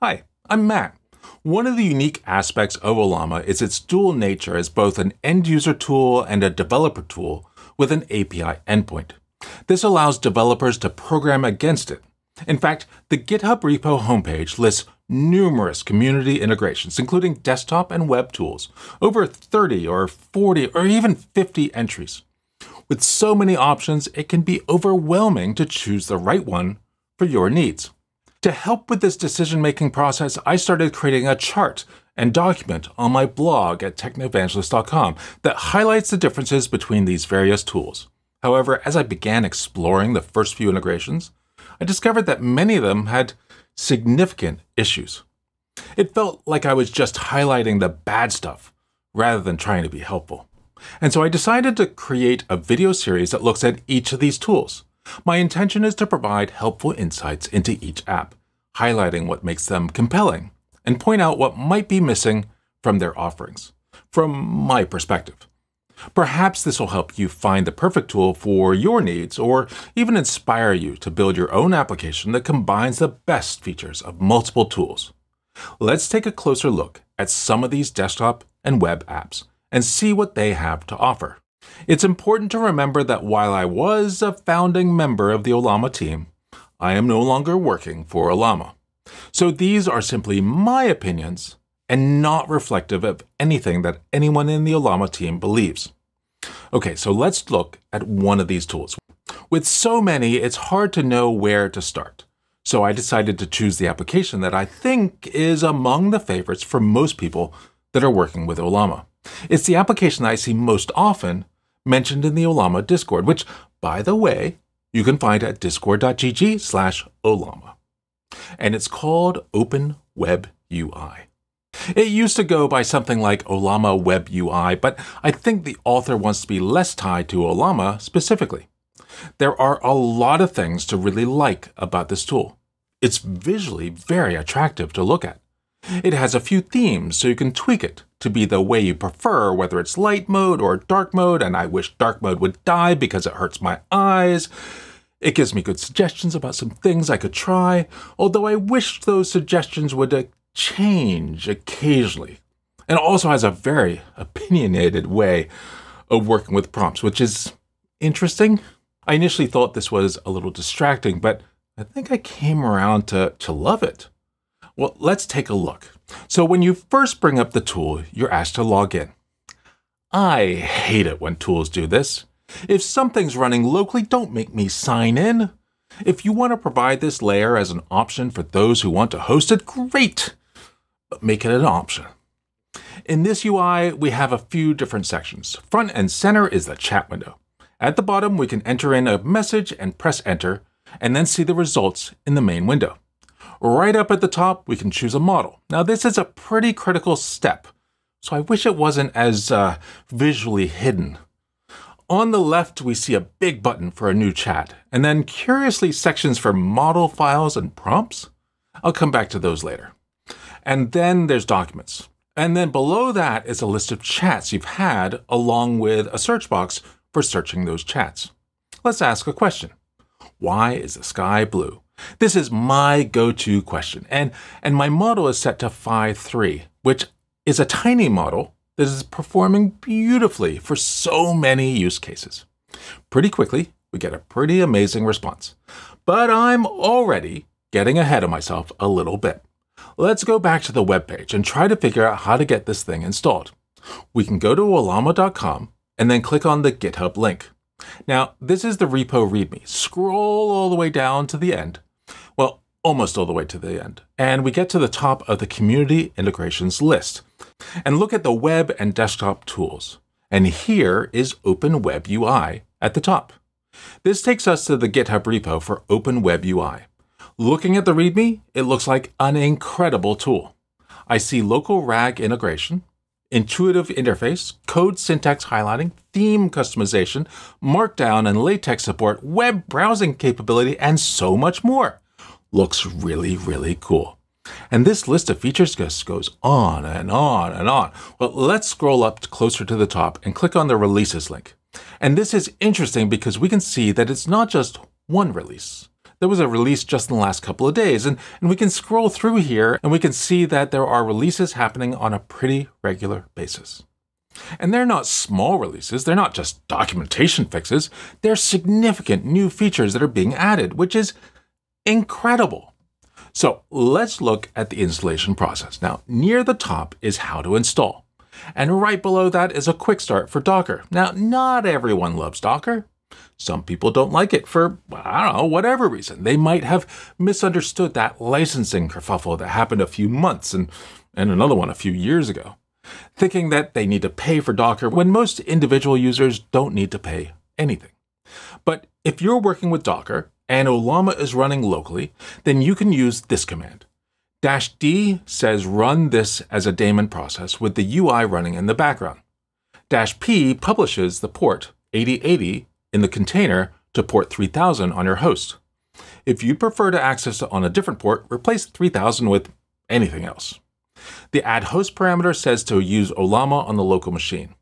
Hi, I'm Matt. One of the unique aspects of Ollama is its dual nature as both an end-user tool and a developer tool with an API endpoint. This allows developers to program against it. In fact, the GitHub repo homepage lists numerous community integrations, including desktop and web tools, over 30 or 40 or even 50 entries. With so many options, it can be overwhelming to choose the right one for your needs. To help with this decision-making process, I started creating a chart and document on my blog at technevangelist.com that highlights the differences between these various tools. However, as I began exploring the first few integrations, I discovered that many of them had significant issues. It felt like I was just highlighting the bad stuff rather than trying to be helpful. And so I decided to create a video series that looks at each of these tools. My intention is to provide helpful insights into each app, highlighting what makes them compelling, and point out what might be missing from their offerings, from my perspective. Perhaps this will help you find the perfect tool for your needs, or even inspire you to build your own application that combines the best features of multiple tools. Let's take a closer look at some of these desktop and web apps and see what they have to offer. It's important to remember that while I was a founding member of the Ollama team, I am no longer working for Ollama. So these are simply my opinions and not reflective of anything that anyone in the Ollama team believes. Okay, so let's look at one of these tools. With so many, it's hard to know where to start. So I decided to choose the application that I think is among the favorites for most people that are working with Ollama. It's the application I see most often mentioned in the Ollama Discord, which, by the way, you can find at discord.gg/Ollama. And it's called Open WebUI. It used to go by something like Ollama WebUI, but I think the author wants to be less tied to Ollama specifically. There are a lot of things to really like about this tool. It's visually very attractive to look at. It has a few themes, so you can tweak it to be the way you prefer, whether it's light mode or dark mode, and I wish dark mode would die because it hurts my eyes. It gives me good suggestions about some things I could try, although I wish those suggestions would change occasionally. And it also has a very opinionated way of working with prompts, which is interesting. I initially thought this was a little distracting, but I think I came around to love it. Well, let's take a look. So when you first bring up the tool, you're asked to log in. I hate it when tools do this. If something's running locally, don't make me sign in. If you want to provide this layer as an option for those who want to host it, great, but make it an option. In this UI, we have a few different sections. Front and center is the chat window. At the bottom, we can enter in a message and press enter, and then see the results in the main window. Right up at the top, we can choose a model. Now, this is a pretty critical step, so I wish it wasn't as visually hidden. On the left, we see a big button for a new chat, and then curiously sections for model files and prompts. I'll come back to those later. And then there's documents. And then below that is a list of chats you've had, along with a search box for searching those chats. Let's ask a question. Why is the sky blue? This is my go-to question, and my model is set to Phi3, which is a tiny model that is performing beautifully for so many use cases. Pretty quickly, we get a pretty amazing response. But I'm already getting ahead of myself a little bit. Let's go back to the web page and try to figure out how to get this thing installed. We can go to ollama.com and then click on the GitHub link. Now, this is the repo README. Scroll all the way down to the end. Well, almost all the way to the end. And we get to the top of the community integrations list. And look at the web and desktop tools. And here is Open WebUI at the top. This takes us to the GitHub repo for Open WebUI. Looking at the README, it looks like an incredible tool. I see local RAG integration, intuitive interface, code syntax highlighting, theme customization, markdown and LaTeX support, web browsing capability, and so much more. Looks really, really cool. And this list of features just goes on and on and on. Well, let's scroll up closer to the top and click on the releases link. And this is interesting because we can see that it's not just one release. There was a release just in the last couple of days, and we can scroll through here and we can see that there are releases happening on a pretty regular basis. And they're not small releases, they're not just documentation fixes, they're significant new features that are being added, which is incredible. So let's look at the installation process. Now, near the top is how to install. And right below that is a quick start for Docker. Now, not everyone loves Docker. Some people don't like it for, I don't know, whatever reason. They might have misunderstood that licensing kerfuffle that happened a few months and another one a few years ago, thinking that they need to pay for Docker when most individual users don't need to pay anything. But if you're working with Docker and Ollama is running locally, then you can use this command. -D says run this as a daemon process with the UI running in the background. -P publishes the port 8080 in the container to port 3000 on your host. If you prefer to access it on a different port, replace 3000 with anything else. The add host parameter says to use Ollama on the local machine.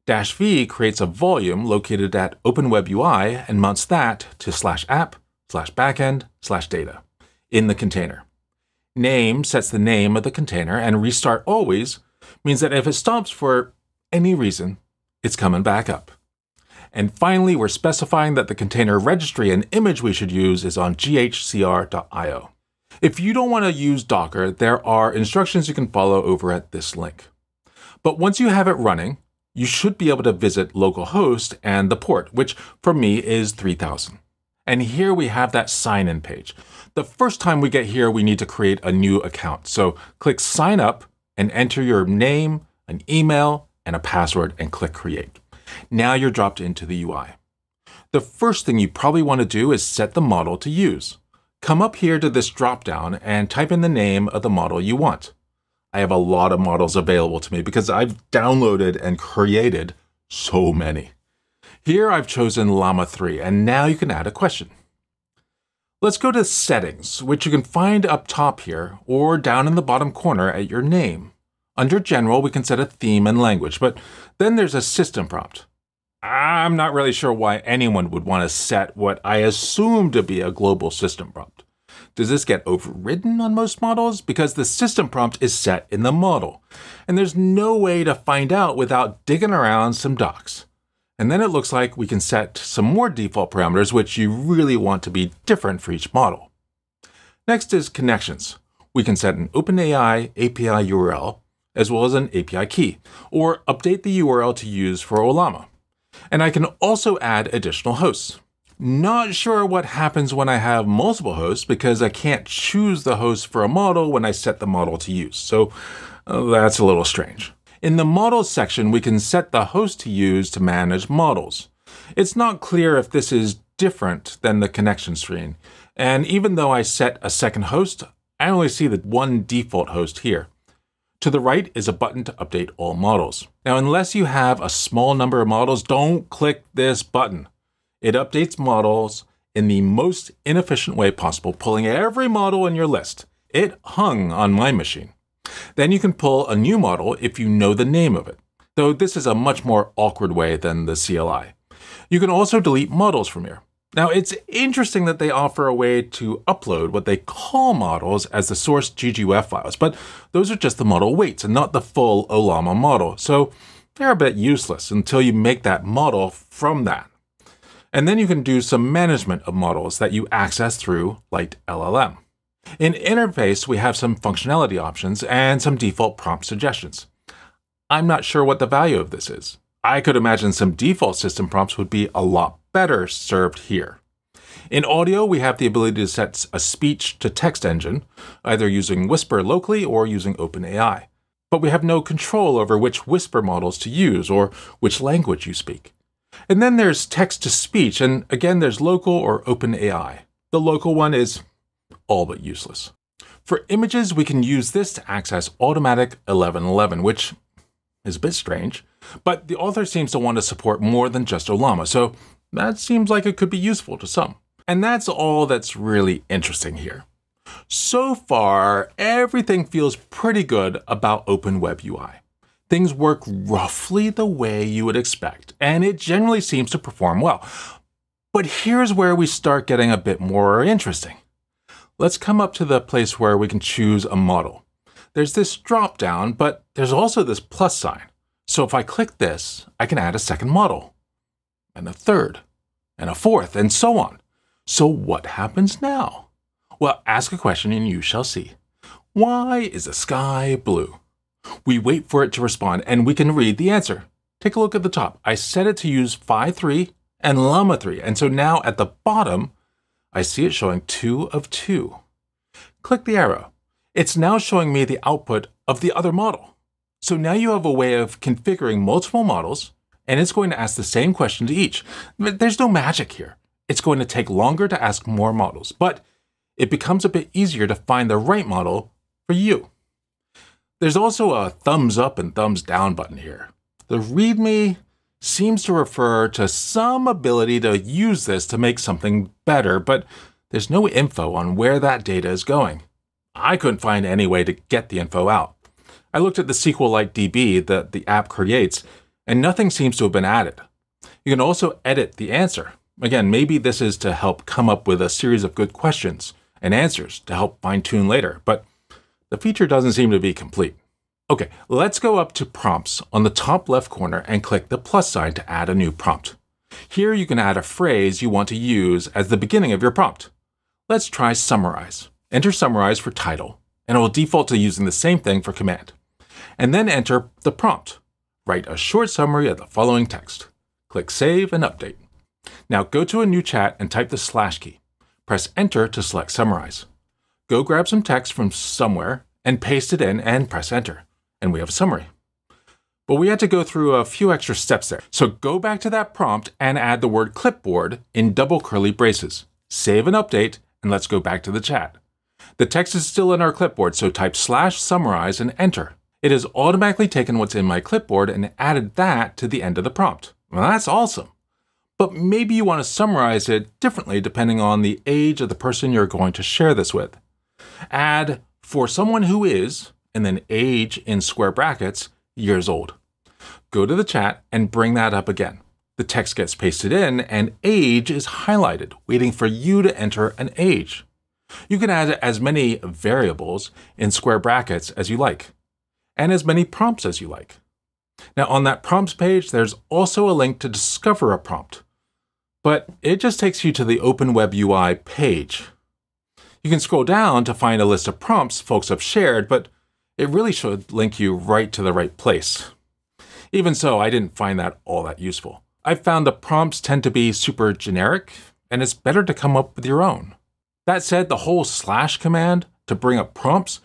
-V creates a volume located at Open WebUI and mounts that to /app/backend/data in the container. Name sets the name of the container, and restart always means that if it stops for any reason, it's coming back up. And finally, we're specifying that the container registry and image we should use is on ghcr.io. If you don't want to use Docker, there are instructions you can follow over at this link. But once you have it running, you should be able to visit localhost and the port, which for me is 3000. And here we have that sign-in page. The first time we get here, we need to create a new account. So click sign up and enter your name, an email, and a password and click create. Now you're dropped into the UI. The first thing you probably want to do is set the model to use. Come up here to this dropdown and type in the name of the model you want. I have a lot of models available to me because I've downloaded and created so many. Here I've chosen Llama 3, and now you can add a question. Let's go to Settings, which you can find up top here or down in the bottom corner at your name. Under General, we can set a theme and language, but then there's a system prompt. I'm not really sure why anyone would want to set what I assume to be a global system prompt. Does this get overridden on most models? Because the system prompt is set in the model, and there's no way to find out without digging around some docs. And then it looks like we can set some more default parameters, which you really want to be different for each model. Next is connections. We can set an OpenAI API URL, as well as an API key, or update the URL to use for Ollama. And I can also add additional hosts. Not sure what happens when I have multiple hosts because I can't choose the host for a model when I set the model to use. So that's a little strange. In the models section, we can set the host to use to manage models. It's not clear if this is different than the connection screen. And even though I set a second host, I only see the one default host here. To the right is a button to update all models. Now, unless you have a small number of models, don't click this button. It updates models in the most inefficient way possible, pulling every model in your list. It hung on my machine. Then you can pull a new model if you know the name of it, though this is a much more awkward way than the CLI. You can also delete models from here. Now, it's interesting that they offer a way to upload what they call models as the source gguf files, but those are just the model weights and not the full Ollama model, so they're a bit useless until you make that model from that. And then you can do some management of models that you access through LLM. In interface, we have some functionality options and some default prompt suggestions. I'm not sure what the value of this is. I could imagine some default system prompts would be a lot better served here. In audio, we have the ability to set a speech-to-text engine, either using Whisper locally or using OpenAI. But we have no control over which Whisper models to use or which language you speak. And then there's text-to-speech, and again, there's local or OpenAI. The local one is all but useless. For images, we can use this to access automatic 1111, which is a bit strange, but the author seems to want to support more than just Ollama, so that seems like it could be useful to some. And that's all that's really interesting here. So far, everything feels pretty good about Open WebUI. Things work roughly the way you would expect, and it generally seems to perform well. But here's where we start getting a bit more interesting. Let's come up to the place where we can choose a model. There's this drop down, but there's also this plus sign. So if I click this, I can add a second model, and a third, and a fourth, and so on. So what happens now? Well, ask a question and you shall see. Why is the sky blue? We wait for it to respond and we can read the answer. Take a look at the top. I set it to use Phi3 and Llama 3. And so now at the bottom, I see it showing 2 of 2. Click the arrow. It's now showing me the output of the other model. So now you have a way of configuring multiple models, and it's going to ask the same question to each. There's no magic here. It's going to take longer to ask more models, but it becomes a bit easier to find the right model for you. There's also a thumbs up and thumbs down button here. The README seems to refer to some ability to use this to make something better, but there's no info on where that data is going. I couldn't find any way to get the info out. I looked at the SQLite DB that the app creates, and nothing seems to have been added. You can also edit the answer. Again, maybe this is to help come up with a series of good questions and answers to help fine-tune later, but the feature doesn't seem to be complete. Okay, let's go up to prompts on the top left corner and click the plus sign to add a new prompt. Here you can add a phrase you want to use as the beginning of your prompt. Let's try summarize. Enter summarize for title, and it will default to using the same thing for command. And then enter the prompt. Write a short summary of the following text. Click save and update. Now go to a new chat and type the / key. Press enter to select summarize. Go grab some text from somewhere and paste it in and press enter. And we have a summary. But we had to go through a few extra steps there. So go back to that prompt and add the word clipboard in double curly braces. Save and update, and let's go back to the chat. The text is still in our clipboard, so type /summarize and enter. It has automatically taken what's in my clipboard and added that to the end of the prompt. Well, that's awesome. But maybe you want to summarize it differently depending on the age of the person you're going to share this with. Add for someone who is, and then age in square brackets, years old. Go to the chat and bring that up again. The text gets pasted in and age is highlighted, waiting for you to enter an age. You can add as many variables in square brackets as you like, and as many prompts as you like. Now on that prompts page, there's also a link to discover a prompt, but it just takes you to the Open WebUI page. You can scroll down to find a list of prompts folks have shared, but it really should link you right to the right place. Even so, I didn't find that all that useful. I've found the prompts tend to be super generic, and it's better to come up with your own. That said, the whole / command to bring up prompts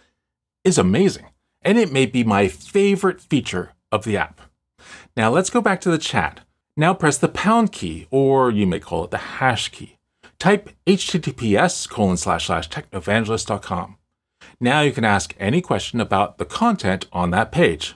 is amazing, and it may be my favorite feature of the app. Now let's go back to the chat. Now press the pound key, or you may call it the hash key. Type https://technoevangelist.com. Now you can ask any question about the content on that page.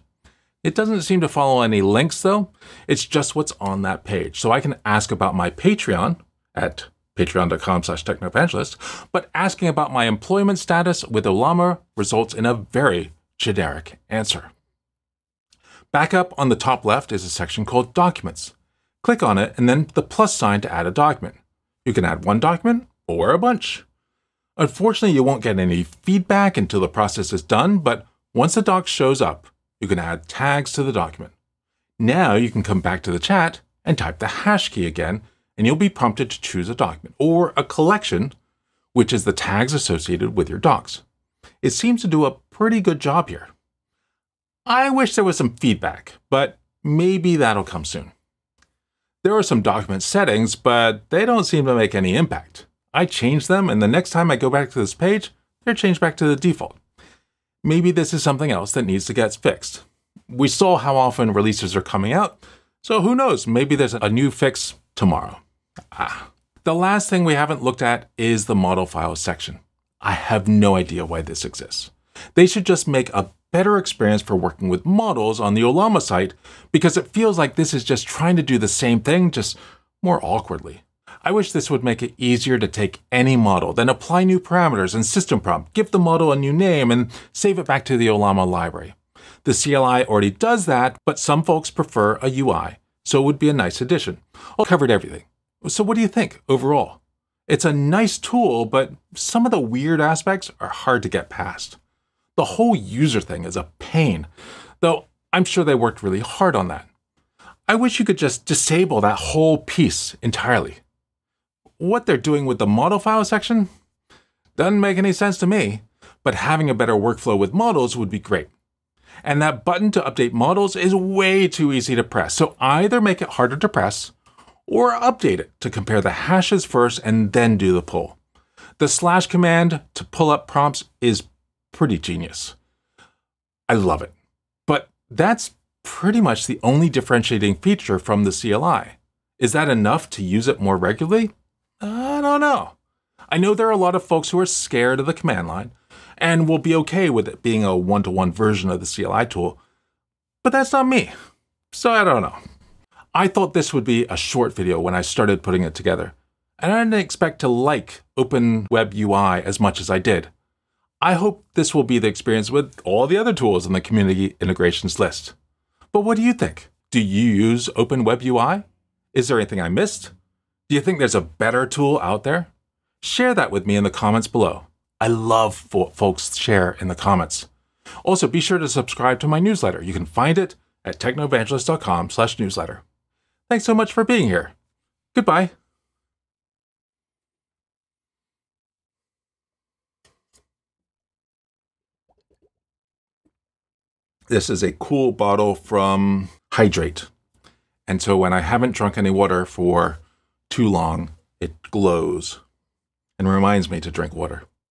It doesn't seem to follow any links though. It's just what's on that page. So I can ask about my Patreon at patreon.com/technoevangelist, but asking about my employment status with Ollama results in a very generic answer. Back up on the top left is a section called Documents. Click on it and then the plus sign to add a document. You can add one document or a bunch. Unfortunately, you won't get any feedback until the process is done, but once the doc shows up, you can add tags to the document. Now you can come back to the chat and type the hash key again, and you'll be prompted to choose a document or a collection, which is the tags associated with your docs. It seems to do a pretty good job here. I wish there was some feedback, but maybe that'll come soon. There are some document settings, but they don't seem to make any impact. I changed them, and the next time I go back to this page, they're changed back to the default. Maybe this is something else that needs to get fixed. We saw how often releases are coming out, so who knows, maybe there's a new fix tomorrow. The last thing we haven't looked at is the model files section. I have no idea why this exists. They should just make a better experience for working with models on the Ollama site, because it feels like this is just trying to do the same thing, just more awkwardly. I wish this would make it easier to take any model, then apply new parameters and system prompt, give the model a new name, and save it back to the Ollama library. The CLI already does that, but some folks prefer a UI, so it would be a nice addition. I covered everything. So what do you think overall? It's a nice tool, but some of the weird aspects are hard to get past. The whole user thing is a pain, though I'm sure they worked really hard on that. I wish you could just disable that whole piece entirely. What they're doing with the model file section doesn't make any sense to me, but having a better workflow with models would be great. And that button to update models is way too easy to press, so either make it harder to press or update it to compare the hashes first and then do the pull. The / command to pull up prompts is pretty genius. I love it. But that's pretty much the only differentiating feature from the CLI. Is that enough to use it more regularly? I don't know. I know there are a lot of folks who are scared of the command line and will be okay with it being a one-to-one version of the CLI tool, but that's not me, so I don't know. I thought this would be a short video when I started putting it together, and I didn't expect to like Open WebUI as much as I did. I hope this will be the experience with all the other tools in the community integrations list. But what do you think? Do you use Open WebUI? Is there anything I missed? Do you think there's a better tool out there? Share that with me in the comments below. I love what folks share in the comments. Also, be sure to subscribe to my newsletter. You can find it at technoevangelist.com/newsletter. Thanks so much for being here. Goodbye. This is a cool bottle from Hydrate. And so when I haven't drunk any water for too long, it glows and reminds me to drink water.